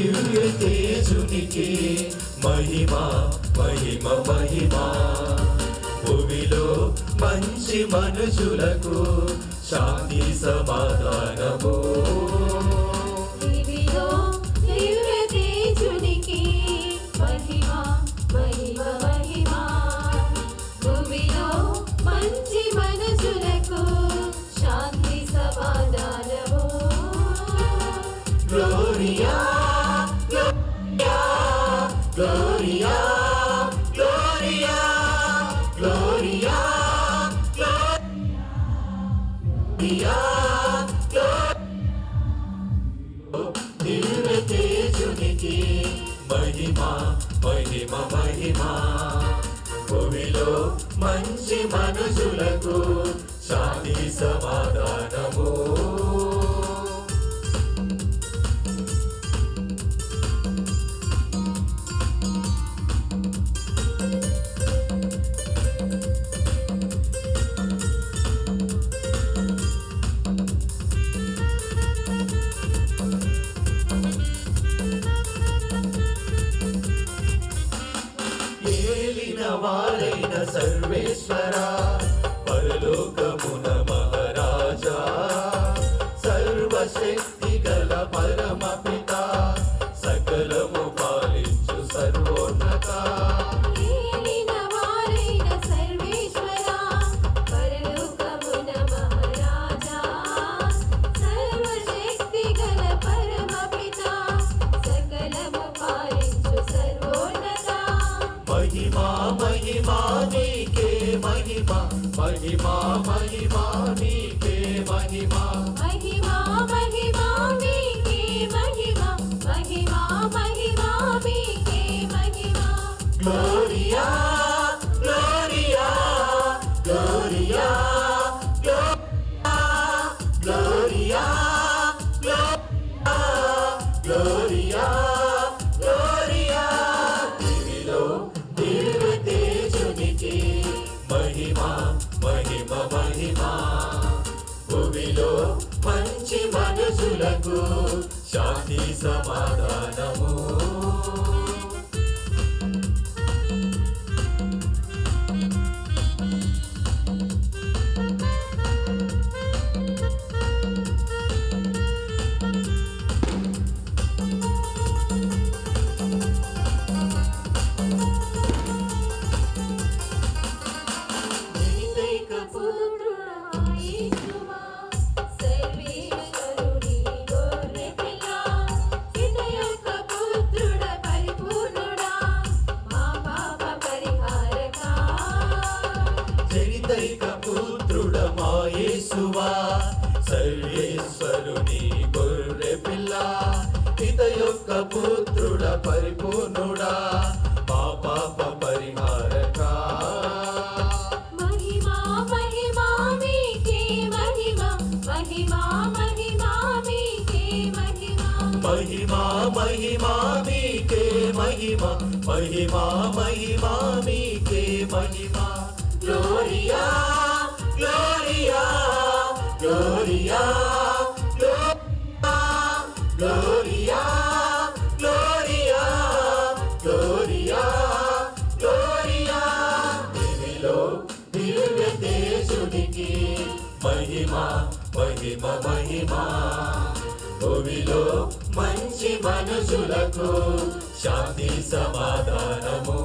దివ్య తేజునికి మహిమా మహిమ మహిమా భూమిలో మంచి మనుషులకు శాంతి సమాధానము Gloria, Gloria, Gloria, Gloria, Gloria, Gloria, దివ్య తేజునికి మహిమా మహిమ మహిమా భూమిలో మంచి మనుషులకు శాంతి సమాధానము వారైన సర్వేశ్వర పరలోకమున మహారాజా సర్వశక్తి గల పరమ పిత సకలము పాలించు సర్వోన్నత महिमा महिमा नीके महिमा महिमा महिमा नीके महिमा महिमा महिमा नीके महिमा महिमा महिमा नीके महिमा Gloria Gloria Gloria Gloria Gloria Gloria महिमा महिमा महिमा भूमिलो मंची मनुषुలకు శాంతి సమాధానము యేసువా సర్వేశ్వరుని గొర్రె పిల్ల పిత యొక్క పుత్రుడ పరిపూర్ణుడా మా పాప పరిహారక महिमा महिमा मीके महिमा महिमा महिमा मीके महिमा महिमा महिमा मीके महिमा महिमा महिमा मीके महिमा Gloria Gloria Gloria Gloria Gloria Gloria Gloria దివిలో దివ్య తేజునికి మహిమా మహిమ మహిమా భూమిలో మంచి మనుషులకు శాంతి సమాధానము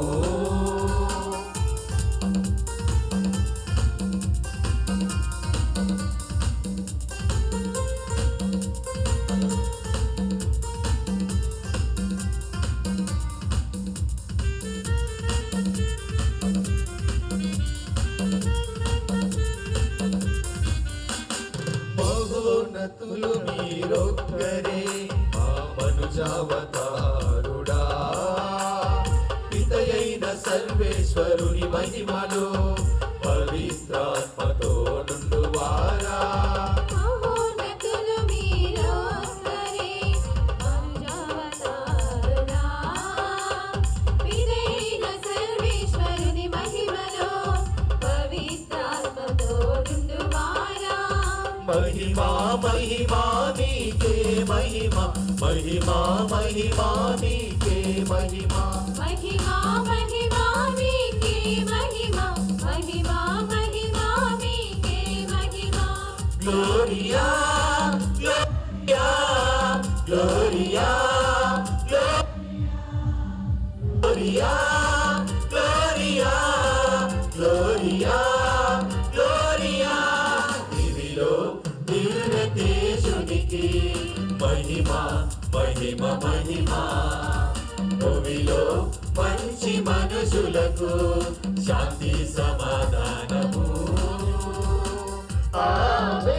మహోన్నతులు మీరొక్కరే మా మనుజావతారుడా పితయైన సర్వేశ్వరుని మహిమలో పవిత్రాత్మతో నుండువారా మహోన్నతులు మీరొక్కరే మనుజావతారుడా పితయైన సర్వేశ్వరుని మహిమలో పవిత్రాత్మతో నుండువారా महिमा महिमा मीके నీకే మహిమ మహిమా మహిమా నీకే మహిమా మహిమా మహిమా మీకే మహిమ మహిమా మహిమా మీకే మహిమ gloria gloria gloria gloria gloria gloria gloria దివిలో దివ్యతేజునికి మహిమ మహిమ మహిమ భూమిలో మంచి మనుషులకు శాంతి సమాధానము ఆమేన్